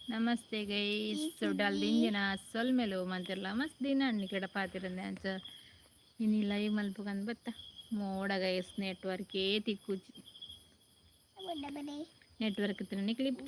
नमस्ते गईस तो डाल दिन जना सल मेलो मंचरला मस्त दिन अन्निकड़ पातिरंदे अंच इनी लाइव मल्पकंद बत्ता मोड गईस नेटवर्क ए तिक्कुच नेटवर्क तने क्लिप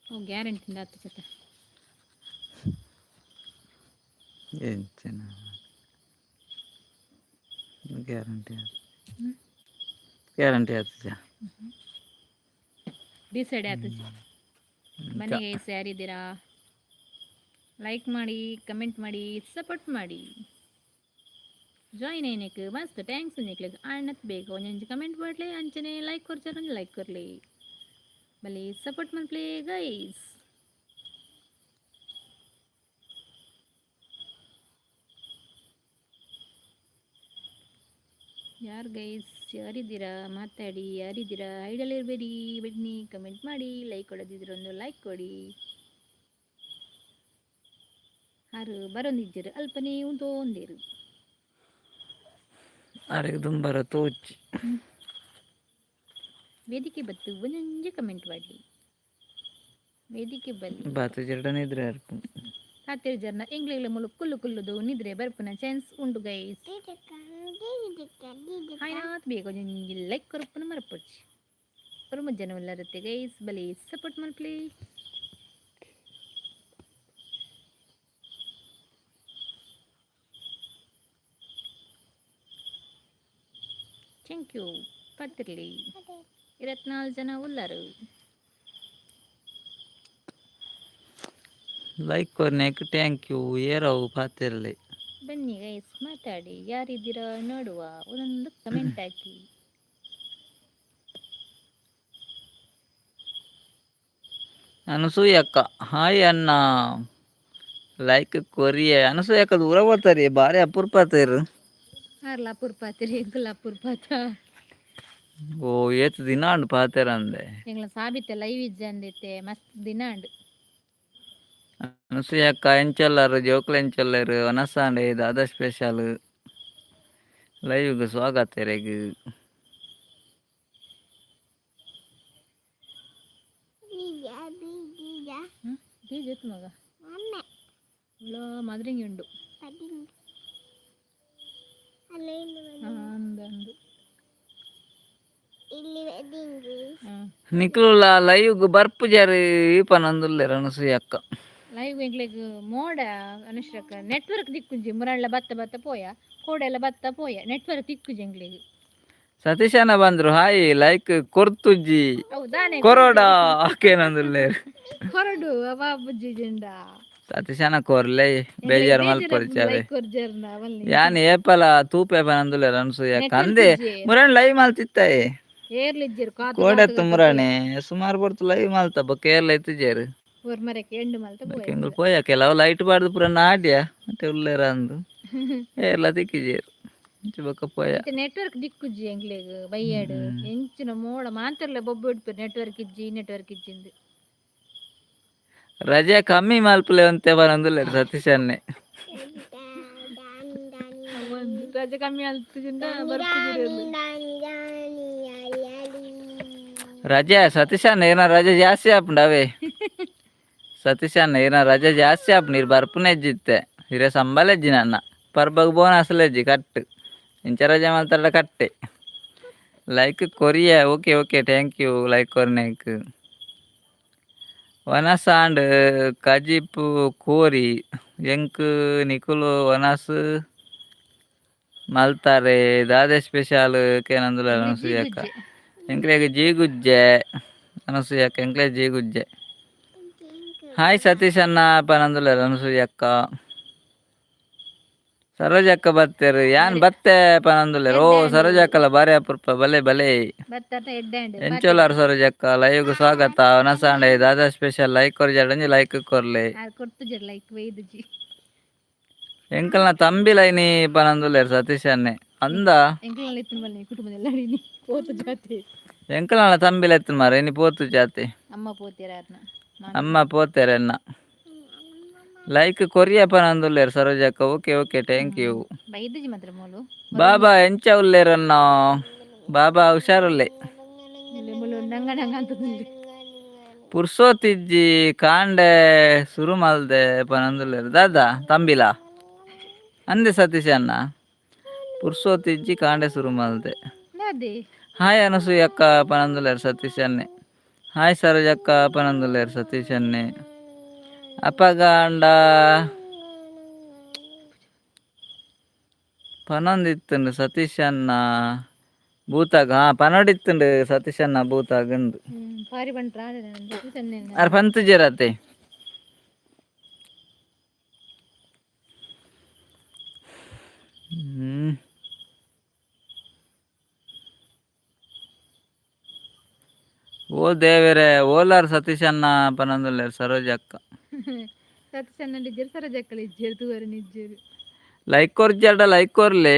ओ ಗ್ಯಾರಂಟಿ ಆತ ಚಟ ಎಂಚನ ಗ್ಯಾರಂಟಿ ಗ್ಯಾರಂಟಿ ಆತ ಡಿಸೈಡ್ ಆತ ಮನೆಗೆ ಯಾರಿದ್ದೀರಾ ಲೈಕ್ ಮಾಡಿ ಕಮೆಂಟ್ ಮಾಡಿ ಸಪೋರ್ಟ್ ಮಾಡಿ ಜಾಯಿನ್ ಏನಕ್ಕೆ ಮಸ್ತ್ ಥ್ಯಾಂಕ್ಸ್ ನಿಕ್ಲಿಗೆ आणत ಬೇಕು ಒಂಜೊಂಜಿ ಕಮೆಂಟ್ ಮಾಡ್ಲಿ ಅಂಚನೆ ಲೈಕ್ ಕೊರ್ಚಾರ ಲೈಕ್ ಕೊರ್ಲಿ ಬಲಿ ಸಪೋರ್ಟ್ ಮನ್ಪ್ಲಿ ಗೈಸ್ ಯಾರು ಗೈಸ್ ಯಾರಿದ್ದೀರಾ ಮಾತಾಡಿ ಯಾರಿದ್ದೀರಾ ಐಡಲ್ ಇರಬೇಡಿ ಬನ್ನಿ ಕಮೆಂಟ್ ಮಾಡಿ ಲೈಕ್ ಕೊಡೋದಿದ್ರೆ ಒಂದು ಲೈಕ್ ಕೊಡಿ ಯಾರು ಬರೋಂದಿದ್ದೀರು ಅಲ್ಪನೇ ಉಂಟೋಂದಿರು ಆರೆಗೆ ದುಂಬರ ತೋಚಿ ವೇದಿಕೆ ಬತ್ತು ಒಂದೊಂಜೆ ಕಮೆಂಟ್ ಮಾಡಲಿ ವೇದಿಕೆ ಬಲ್ಲಿ ಬಾತು ಜಡ ನಿದ್ರೆ ಹತ್ತಿರ ಜನ ಎಂಗ್ಲೆಗ್ಲ ಮುಳು ಕುಲ್ಲು ಕುಲ್ಲುದು ನಿದ್ರೆ ಬರ್ಪುನ ಚಾನ್ಸ್ ಉಂಡು ಗೈಸ್ ಹಾಯ್ನಾತ್ ಬೇಕು ಲೈಕ್ ಕೊರಪ್ಪನ ಮರಪೊಚ್ಚಿ ಬರುವ ಜನ ಇಲ್ಲರುತ್ತೆ ಗೈಸ್ ಬಲಿ ಸಪೋರ್ಟ್ ಮಲ್ಪ್ಲಿ ಥ್ಯಾಂಕ್ ಯು ಪತ್ತಿರ್ಲಿ 24 ಜನ ಉಳ್ಳಾರು ಲೈಕ್ ಕೊರ್ನೇಕ್ ಥ್ಯಾಂಕ್ ಯು ಏರವು ಪಾತಿರ್ಲಿ ಬನ್ನಿ ಗೈಸ್ ಮಾತಾಡಿ ಯಾರಿದ್ದೀರಾ ನೋಡುವ ಒಂದೊಂದು ಕಮೆಂಟ್ ಹಾಕಿ ಅನಸೂಯಕ್ಕ ಹಾಯ್ ಅಣ್ಣ ಲೈಕ್ ಕೊರಿಯ ಅನಸೂಯಕ್ಕ ದೂರ ಬರ್ತಾರೆ ಬಾರಿ ಅಪೂರ್ಪತೇರು ಹಾರ್ಲ ಅಪೂರ್ಪಾತಿರಿ ಎಂಕುಲ ಅಪೂರ್ಪಾತ ಓ ಏತ್ ದಿನ ಅಂಡ್ ಪಾತೇರಂದೆ ಎಂಗ್ಲ ಸಾಬಿತ್ತೆ ಲೈವ್ ಇಜ್ಜೆ ಅಂದಿತ್ತೆ ಮಸ್ತ್ ದಿನ ಅಂಡ್ ಅನಸೂಯಕ್ಕ ಎಂಚಲ್ಲರು ಜೋಕ್ಲ ಎಂಚಲ್ಲರು ಅನಸಾಂಡೆ ದಾದಾ ಸ್ಪೆಷಲ್ ಲೈವ್ಗೆ ಸ್ವಾಗತ ರೆಗ್ ಬೀಜತ್ ಮಗ ಮದ್ರಿಂಗ್ ಉಂಡು ಅಂದಂದು ನಿಕ್ಲುಲ ಲೈವ್ಗ್ ಬರ್ಪು ಜಾರಿ ಈಪನಂದುಲ್ಲೆರ್ ಅನಸೂಯಕ್ಕ ಲೈವ್ ಎಂಗ್ಲೆಗ್ ಮೋಡ ಅನುಶ್ರಕ ನೆಟ್ವರ್ಕ್ ದಿಕ್ಕುಂಜಿ ಮುರಳ್ಳ ಬತ್ತ ಬತ್ತ ಪೋಯ ಕೋಡೆಲ್ಲ ಬತ್ತ ಪೋಯ ನೆಟ್ವರ್ಕ್ ದಿಕ್ಕುಜಿ ಎಂಗ್ಲೆಗ್ ಸತೀಶನ ಬಂದ್ರು ಹಾಯ್ ಲೈಕ್ ಕೊರ್ತುಜ್ಜಿ ಹೌದಾನೆ ಕೊರೋಡ ಆಕೇನಂದುಲ್ಲೇರ್ ಹೊರಡು ಅವ ಬುಜ್ಜಿ ಜೆಂಡ ಸತೀಶನ ಕೊರ್ಲೆ ಬೇಜಾರ್ ಮಲ್ಪೊರ್ಚಾವೆ ಕೊರ್ಜರ್ನ ಯಾನ್ ಏಪಲ ತೂಪೇಪ ನಂದುಲ್ಲೇರ್ ಅನಸೂಯಕ್ಕ ಅಂದೆ ಮುರಣ್ ಲೈವ್ ಮಲ್ತಿತ್ತಾಯೆ ಏರ್ಲಿಜ್ಜೆರ್ ಕೋಡೆ ತುಮ್ರಾಣೆ ಸುಮಾರು ಬರ್ತು ಲೈವ್ ಮಲ್ತ ಬೊಕ್ಕ ಏರ್ಲ ಎತ್ತಿಜೇರು ಓರ್ ಮರಕ್ಕೆ ಎಂಡು ಮಲ್ತ ಎಂಗ್ಲು ಪೋಯ ಕೆಲವು ಲೈಟ್ ಬಾರ್ದು ಪೂರ ನಾಡ್ಯ ಮತ್ತೆ ಉಲ್ಲೇರ ಅಂದು ಏರ್ಲ ತಿಕ್ಕಿಜೇರು ಬೊಕ್ಕ ಪೋಯ ನೆಟ್ವರ್ಕ್ ದಿಕ್ಕುಜ್ಜಿ ಎಂಗ್ಲೆಗ್ ಬೈಯಾಡು ಎಂಚಿನ ಮೋಡ ಮಾಂತರ್ಲೆ ಬೊಬ್ಬು ಇಡ್ಪು ನೆಟ್ವರ್ಕ್ ಇಜ್ಜಿಂದು ರಜೆ ಕಮ್ಮಿ ಮಲ್ಪಲೆ ಅಂತೆ ಬರಂದುಲ್ಲೇರ್ ಸತೀಶನ್ನೆ ರಜೆ ಕಮ್ಮಿ ಅಲ್ತಿದಿಂದ ರಜೆ ಸತೀಶನ್ ಏನ ರಜೆ ಜಾಸ್ತಿ ಆಪುಂಡು ಅವೇ ಸತೀಶನ್ ಏನ ರಜೆ ಜಾಸ್ತಿ ಆಪುಂಡು ನೀರು ಬರ್ಪುನೆ ಎಜ್ಜಿತ್ತೆ ಹಿರೇ ಸಂಬಳ ಎಜ್ಜಿ ನನ್ನ ಪರ್ಬಗ್ ಬೋನಸ್ಲ ಎಜ್ಜಿ ಕಟ್ಟು ಇಂಚ ರಜೆ ಮಲ್ತಾಡ ಕಟ್ಟೆ ಲೈಕ್ ಕೊರಿಯ okay okay thank you like ಕೊರ್ನೇಕ್ ವನಸಾಂಡ್ ಕಜಿಪು ಕೋರಿ ಎಂಕ್ ನಿಕುಲು ವನಸ್ ಮಲ್ತಾರೆ ದಾದೆ ಸ್ಪೆಷಲ್ ಕೇನಂದುಲ ಅನಸೂಯಕ್ಕ ಎಂಕ್ಲೆಗ್ ಜೀಗುಜ್ಜೆ ಅನಸೂಯಕ್ಕ ಎಂಕ್ಲೆಗ್ ಜೀಗುಜ್ಜೆ ಹಾಯ್ ಸತೀಶ್ ಅಣ್ಣ ಪನಂದುಲ ಅನಸೂಯಕ್ಕ ಸರೋಜಕ್ಕ ಬರ್ತೇರು ಯಾನ್ ಬತ್ತೆ ಪನಂದುಲ್ಲೇರು ಓ ಸರೋಜಕ್ಕಲ್ಲ ಬಾರಿ ಅಪೂರ್ಪ ಬಲೆ ಬಲೆ ಎಂಚೋಲಾರ್ ಸರೋಜಕ್ಕ ಲೈವ್ಗೆ ಸ್ವಾಗತ ವನಸಾಂಡೆ ದಾದಾ ಸ್ಪೆಷಲ್ ಲೈಕ್ ಕೊರ್ಜಿ ಲೈಕ್ ಕೊರ್ಲೆ ಎಂಕಲ್ನ ತಂಬಿ ಲೈನಿ ಪನಂದುಲ್ಲೇರು ಸತೀಶ್ ಅನ್ನೆ ಅಂದ ಎಂಕಲ್ನ ತಂಬಿಲ ಎತ್ತು ಮಾರ ಇನಿ ಪೋತು ಜಾತಿ ಅಮ್ಮ ಪೋತೆರೆನ್ನ ಲೈಕ್ ಕೊರಿಯಪ್ಪ ನಂದುಲ್ಲೇರು ಸರೋಜಕ್ಕ. Okay okay thank you. ಬೈದಿಜಿ ಮಾತ್ರ ಮೂಲು ಬಾಬಾ ಎಂಚ ಉಲ್ಲೇರನ್ನ ಬಾಬಾ ಹುಷಾರಲ್ಲೇ ಮೂಲು ನಂಗ ನಂಗ ಅಂತಂದು ಪುರ್ಸೋತಿಜ್ಜಿ ಕಾಂಡೆ ಸುರು ಮಲ್ದೆ ಪನಂದುಲ್ಲೇರು ದಾದಾ ತಂಬಿಲ ಅಂದೆ ಸತೀಶ್ ಅಣ್ಣ ಪುರ್ಸೋತಿಜ್ಜಿ ಕಾಂಡೆ ಸುರು ಮಲ್ದೆ. ಅದೇ ಹಾಯ್ ಅನಸೂಯಕ್ಕ ಪನಂದುಲ್ಲೇರು ಸತೀಶ್ ಅನ್ನೆ. ಹಾಯ್ ಸರೋಜಕ್ಕ ಪನಂದುಲ್ಲೇರು ಸತೀಶ್ ಅನ್ನೆ. ಅಪಗಾಂಡ ಪನೊಂದಿತ್ತುಂಡು ಸತೀಶ್ ಅಣ್ಣ ಭೂತಾಗ. ಪನೋಡಿತ್ತುಂಡು ಸತೀಶ್ ಅಣ್ಣ ಭೂತಾಗಂದು ಪಾರಿ ಬಂಟ್ರ ಅರ್ ಪಂತು ಜರತೆ ಓ ದೇವರೇ ಓಲಾರ್ ಸತೀಶ್ ಅಣ್ಣ ಪನಂದುಲ್ಲೇರು ಸರೋಜಕ್ಕ. ಸತ್ಸನ್ನ ಇಜ್ಜರು ಸರಜಕ್ಕಳು ಇಜ್ಜರು ತೂವರು ನಿಜ್ಜರು ಲೈಕ್ ಕೊರ್ಜಾಡ ಲೈಕ್ ಕೊರ್ಲಿ.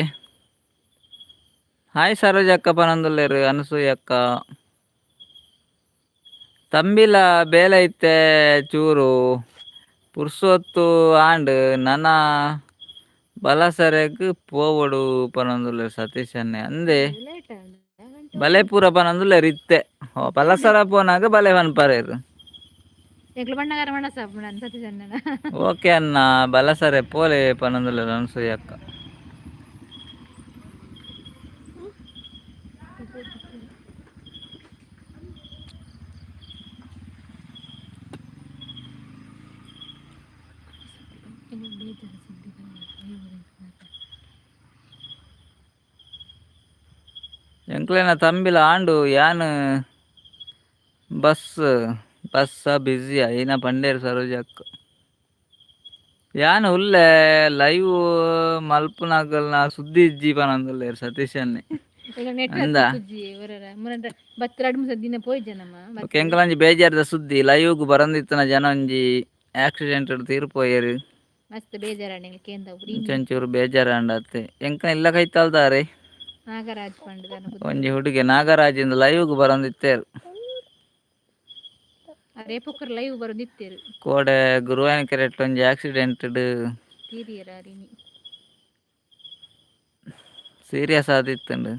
ಹಾಯ್ ಸರೋಜಕ್ಕ ಪನಂದುಲ್ಲೇರು ಅನಸೂಯಕ್ಕ. ತಂಬಿಲ ಬೇಲೆ ಐತೆ ಚೂರು ಪುರ್ಸೊತ್ತು ಆಂಡ್ ನನ ಬಲಸರೆಗ್ ಪೋವಡು ಪನಂದುಲ್ಲೇರು ಸತೀಶ್ ಅನ್ನೆ ಅಂದೆ ಬಲೆ ಪೂರ ಪನಂದುಲ್ಲೇರು ಇತ್ತೆ. ಬಲಸರ ಪೋನಾಗ ಬಲೆ ಪನ್ಪರೇರು ಎಗ್ಲು ಬಣ್ಣಗಾರ ಮಣ್ಣ ಸಾಪ್ ಸತೀಶ್ ಅಣ್ಣನ ಓಕೆ ಅನ್ನ ಬಲಸರೆ ಪೋಲೆ ಪನಂದುಲ್ಲೇರು ಅನಸೂಯಕ್ಕ. ಎಂಕ್ಲೆನ ತಂಬಿಲ ಆಂಡು ಯಾನ್ ಬಸ್ಸ ಬ್ಯುಸಿಯ ಏನ ಪಂಡೇರು ಸರೋಜಕ್ಕ. ಯಾನ್ ಉಲ್ಲೆ ಲೈವ್ ಮಲ್ಪುನಗಲ್ನ ಸುದ್ದಿ ಇಜ್ಜಿ ಪನಂದುಲ್ಲೇರು ಸತೀಶ್ ಅನ್ನೆ ಅಂದ ಬತ್ತ 2-3 ದಿನ ಪೋಯ್ ಜನಮ್ಮ ಎಂಕಲಂಜಿ ಬೇಜಾರದ ಸುದ್ದಿ ಲೈವ್ಗ್ ಬರಂದಿತ್ತನ ಜನ ಒಂಜಿ ಆಕ್ಸಿಡೆಂಟ್ ತೀರ್ಪೋಯರು ಮಸ್ತ್ ಬೇಜಾರಾಣಿ ಕೇಂದ್ರ ಚಂಚೂರು ಬೇಜಾರಂಡತ್ತೆ. ಎಂಕ ಇಲ್ಲ ಕೈತಲ್ದಾರೆ ನಾಗರಾಜ್ ಪಂಡ್ ಒಂಜಿ ಹುಡುಗಿ ನಾಗರಾಜಿಂದ ಲೈವ್ಗ್ ಬರಂದಿತ್ತೇರು ರೇಪುಕ್ಕರ್ ಲೈವ್ ಬರೋದಿತ್ತೇರು ಕೋಡೆ ಗುರುವಾಯನ ಕೆರೆಟ್ ಒಂಜಿ ಆಕ್ಸಿಡೆಂಟ್ ತೀರಿಯರಾರಿನಿ ಸೀರಿಯಸ್ ಆದಿತ್ತುಂಡು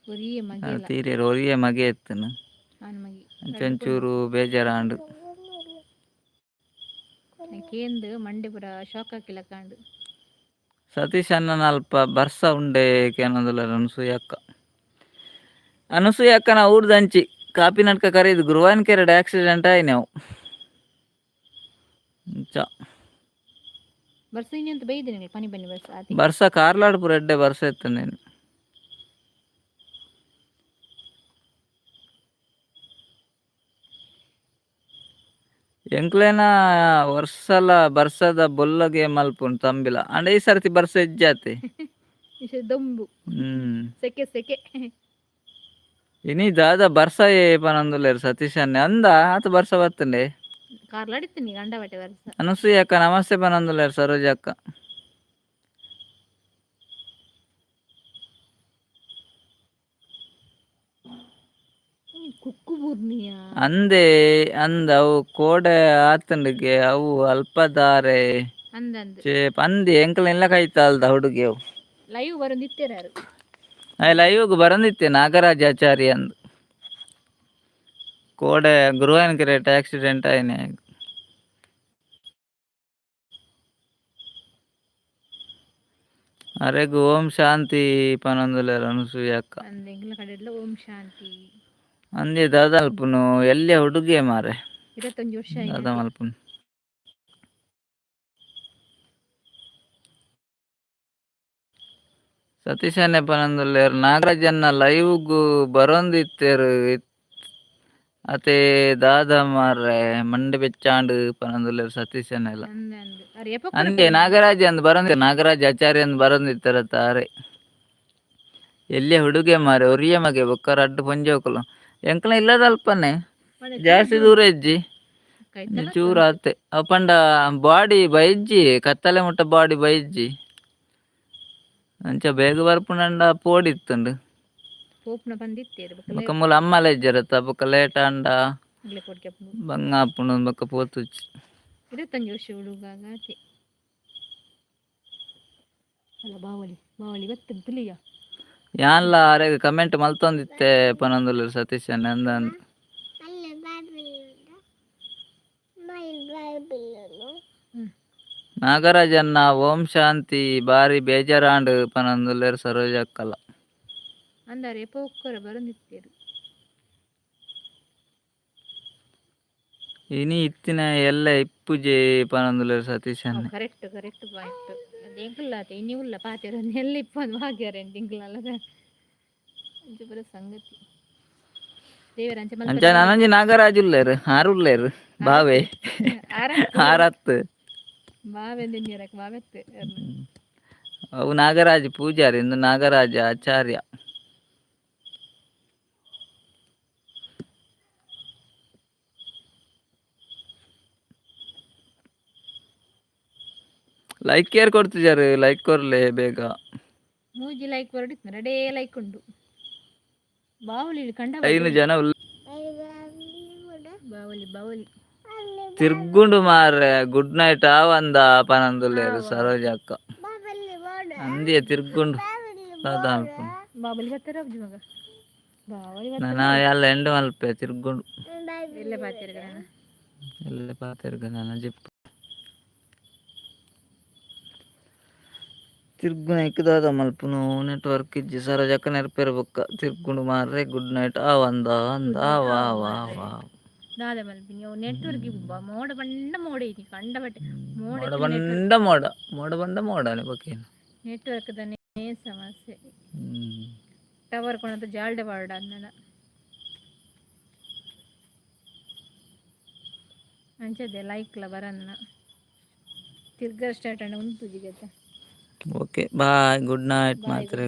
ಒರಿಯೆ ಮಗೆ ತೀರಿಯರು ಒರಿಯೆ ಮಗೆ ಎತ್ತನು ಚಂಚೂರು ಬೇಜಾರಾಂಡು ಕೇಂದು ಮಂಡೆ ಪುರ ಶಾಕ್ ಹಾಕಿಲ್ಲ ಕಾಂಡು. ಸತೀಶ್ ಅಣ್ಣನ ಅಲ್ಪ ಬರ್ಸ ಉಂಡೆ ಕೇನೊಂದುಲ್ಲೇರು ಅನಸೂಯಕ್ಕ. ಅನಸೂಯಕ್ಕನ ಊರ್ದಂಚಿ ಕಾಪಿನಟ್ಕ ಕರೀದು ಗುರುವಾಯನ ಕೆರೆಡ್ ಆಕ್ಸಿಡೆಂಟ್ ಆಯ್ ನಾವು ಬರ್ಸ ಇನ್ನಂತ ಬೈದಿನಿ ಪನಿ ಬನ್ನಿ ಬರ್ಸ ಬರ್ಸ ಕಾರ್ಲಾಡ್ ಪುರ ಎಡ್ಡೆ ಬರ್ಸ ಎತ್ತ ನೀನು ಎಂಕ್ಲೇನ ವರ್ಷಲ ಬರ್ಸದ ಬೊಲ್ಲಗೆ ಮಲ್ಪುಂಡು ತಂಬಿಲ ಅಂಡ ಈ ಸರ್ತಿ ಬರ್ಸ ಎಜ್ಜಾತೆ ದೊಂಬು ಸೆಕೆ ಸೆಕೆ ಇನಿ ದಾದ ಬರ್ಸ ಪನಂದುಲ್ಲೇರು ಸತೀಶ್ ಅನ್ನೆ ಅಂದ ಆತ ಬರ್ಸ ಬತ್ತಂಡೆ ಕಾರ್ಲಾಡಿತ್ತೀನಿ ಗಂಡ ಬಟ್ಟೆ ಬರ್ಸ. ಅನಸೂಯಕ್ಕ ನಮಸ್ತೆ ಪನಂದುಲ್ಲೇರು ಸರೋಜಕ್ಕ. ಕುಕ್ಕು ಬೂರ್ನಿಯ ಅಂದೆ ಅಂದ ಅವು ಕೋಡೆ ಆತಂಡಿಗೆ ಅವು ಅಲ್ಪದಾರೆ ಚೇಪ್ ಅಂದಿ ಎಂಕಲ್ ಎಲ್ಲ ಕೈತಲ್ದ ಹುಡುಗಿ ಅವು ಲೈವ್ ಬರಂದಿತ್ತೇರಾರು ಲೈವ್ಗ್ ಬರಂದಿತ್ತೆ ನಾಗರಾಜಾಚಾರಿ ಅಂದು ಕೋಡೆ ಗುರುವಾಯನ ಕೆರೆಟ್ ಆಕ್ಸಿಡೆಂಟ್ ಆಯ್ನೆ. ಅರೆಗು ಓಂ ಶಾಂತಿ ಪನಂದುಲ್ಲೇರು ಅನಸೂಯಕ್ಕ. ಓಂ ಶಾಂತಿ ಅಂದೆ ದಾದ ಮಲ್ಪುನು ಎಲ್ಲೆ ಹುಡುಗಿಯೇ ಮಾರೆ 21 ವರ್ಷ ದಾದ ಮಲ್ಪುನು ಸತೀಶ್ ಅನ್ನೆ ಪನಂದುಲ್ಲೇರು ನಾಗರಾಜನ್ನ ಲೈವ್ಗೂ ಬರೊಂದಿತ್ತೇರು ಅತೆ ದಾದ ಮಾರ್ರೆ ಮಂಡೆ ಬೆಚ್ಚಾಂಡು ಪನಂದುಲ್ಲೇರು ಸತೀಶ್ ಅನ್ನೆಲ್ಲ ಅಂದೆ ನಾಗರಾಜ್ ಅಂದ್ ಬರಂದಿ ನಾಗರಾಜ್ ಆಚಾರ್ಯ ಅಂದ್ ಬರಂದಿತ್ತರ ತಾರೆ ಎಲ್ಲೇ ಹುಡುಗೆ ಮಾರೆ ಒರಿಯ ಮಗೆ ಬೊಕ್ಕ ರಡ್ಡು ಪೊಂಜೋಕುಲು ಎಂಕ್ಲ ಇಲ್ಲದಲ್ಪನೆ ಜಾಸ್ತಿ ದೂರ ಇಜ್ಜಿ ಚೂರ ಆತೆ ಅಪಂಡ ಬಾಡಿ ಬೈಜ್ಜಿ ಕತ್ತಲೆ ಮುಟ್ಟ ಬಾಡಿ ಬೈಜ್ಜಿ ಅಂಚ ಬೇಗ ಬರ್ಪುಂಡ ಪೋಡಿತ್ತುಂಡು ಬೊಕ್ಕ ಮೂಲ ಅಮ್ಮಲ ಇಜ್ಜರತ್ತ ಬೊಕ್ಕ ಲೇಟ್ ಅಂಡ ಬಂಗಾಪುಂಡು ಬೊಕ್ಕ ಪೋತುಚ್ಚಿ 25 ವರ್ಷ ಹುಡುಗ ಅಲ್ಲ ಬಾವಲಿ ಬಾವಲಿ ಗೊತ್ತಿಲ್ಲ ತಿಳಿಯ ಯಾನ್ಲ ಅರೆಗೆ ಕಮೆಂಟ್ ಮಲ್ತೊಂದಿತ್ತೆ ಪನೊಂದುಲ್ಲೆರ್ ಸತೀಶ್ ಅಣ್ಣ ಅಂದಂದು ನಾಗರಾಜನ್ನ ಓಂ ಶಾಂತಿ ಬಾರಿ ಬೇಜಾರಾಂಡ್ ಪನೊಂದುಲ್ಲೆರ್ ಸರೋಜಕ್ಕಲ್ಲ ಅಂದರೆ ಪೋಕ್ಕರ ಬರಂದಿತ್ತೇರು ಇನಿ ಇತ್ತಿನ ಎಲ್ಲ ಇಪ್ಪುಜೆ ಪನೊಂದುಲ್ಲೆರ್ ಸತೀಶ್ ಅಣ್ಣ ಕರೆಕ್ಟ್ ಕರೆಕ್ಟ್ ಪಾಯಿಂಟ್ ಎಂಕಲ್ಲಾತೆ ಇನಿ ಉಲ್ಲ ಪಾತೆರ ಎಲ್ಲ ಇಪ್ಪೊಂದು ಭಾಗ್ಯಾರೆಂಟ್ ಇಂಕಲಲ್ಲದ ಅಂಚೆ ಪೂರ ಸಂಗತಿ ದೇವರಂಚೆ ಅಂಚ ನನಂಜಿ ನಾಗರಾಜ್ ಉಲ್ಲೇರು ಆರುಲ್ಲೇರು ಬಾವೆ ಆರತ್ತು ಬಾವೆಂದಿರಕ್ ಬಾವೆತ್ತೆ ಅವು ನಾಗರಾಜ್ ಪೂಜಾರಿ ಇಂದು ನಾಗರಾಜ ಆಚಾರ್ಯ ಲೈಕ್ ಕೇರ್ ಕೊಡ್ತಿದ್ದಾರೆ ಲೈಕ್ ಕೊರ್ಲೆ ಬೇಗ ಮೂಜಿ ಲೈಕ್ ಹೊರಡಿತ್ತು ರೆಡೇ ಲೈಕ್ ಉಂಡು ಬಾವಲಿ ಕಂಡ ಐನು ಜನ ಬಾವಲಿ ಬಾವಲಿ ತಿರ್ಗುಂಡು ಮಾರ್ರೆ ಗುಡ್ ನೈಟ್ ಆವಂದ ಪನಂದುಲ್ಲೇರು ಸರೋಜ ಅಕ್ಕ ಅಂದಿಯ ತಿರ್ಗುಂಡು ಬಾವಲಿ ಬರ್ತಾರ ಮಗ ಬಾವಲಿ ನಾನು ಎಲ್ಲ ಎಂಡು ಮಲ್ಪೆ ತಿರ್ಗುಂಡು ಎಲ್ಲೇ ಪಾತಿರ್ಗ ಎಲ್ಲ ಪಾತಿರ್ಗ ನನ್ನ ಜಿಪ್ಪು ತಿರ್ಗುಣ ಇಕ್ಕದಾದ ಮಲ್ಪುನು ನೆಟ್ವರ್ಕ್ ಇಜ್ಜಿ ಸರೋಜಕ್ಕ ನೆರಪೇರ ಬೊಕ್ಕ ತಿರ್ಗುಂಡು ಮಾರ್ರೆ ಗುಡ್ ನೈಟ್ ಆವಂದ ಅಂದ ವಾ ವಾ ವಾ ದಾದ ಮಲ್ಪಿನಿ ಅವು ನೆಟ್ವರ್ಕ್ ಮೋಡ ಬಂಡ ಮೋಡ ಐತಿ ಕಂಡ ಬಟ್ಟೆ ಮೋಡ ಬಂಡ ಮೋಡ ಮೋಡ ಬಂಡ ಮೋಡನೆ ಬಕ್ಕೇನು ನೆಟ್ವರ್ಕ್ ದನೇ ಸಮಸ್ಯೆ ಟವರ್ ಕೊಣತ ಜಾಲ್ಡೆ ಬಾರ್ಡ ಅನ್ನನ ಅಂಚದೆ ಲೈಕ್ಲ ಬರನ್ನ ತಿರ್ಗ ಸ್ಟಾರ್ಟ್ ಅಣ್ಣ ಉಂಟು ಜಿಗತ್ತ ಓಕೆ ಬಾಯ್ ಗುಡ್ ನೈಟ್ ಮಾತ್ರ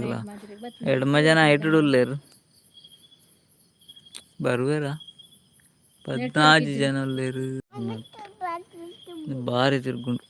ಎರಡು ಜನ ಇಟ್ಟುಳ್ಳೇರು ಬರುವೇರ 14 ಜನ ಉಳ್ಳೇರು ಭಾರಿ ತಿರ್ಗುಂಡು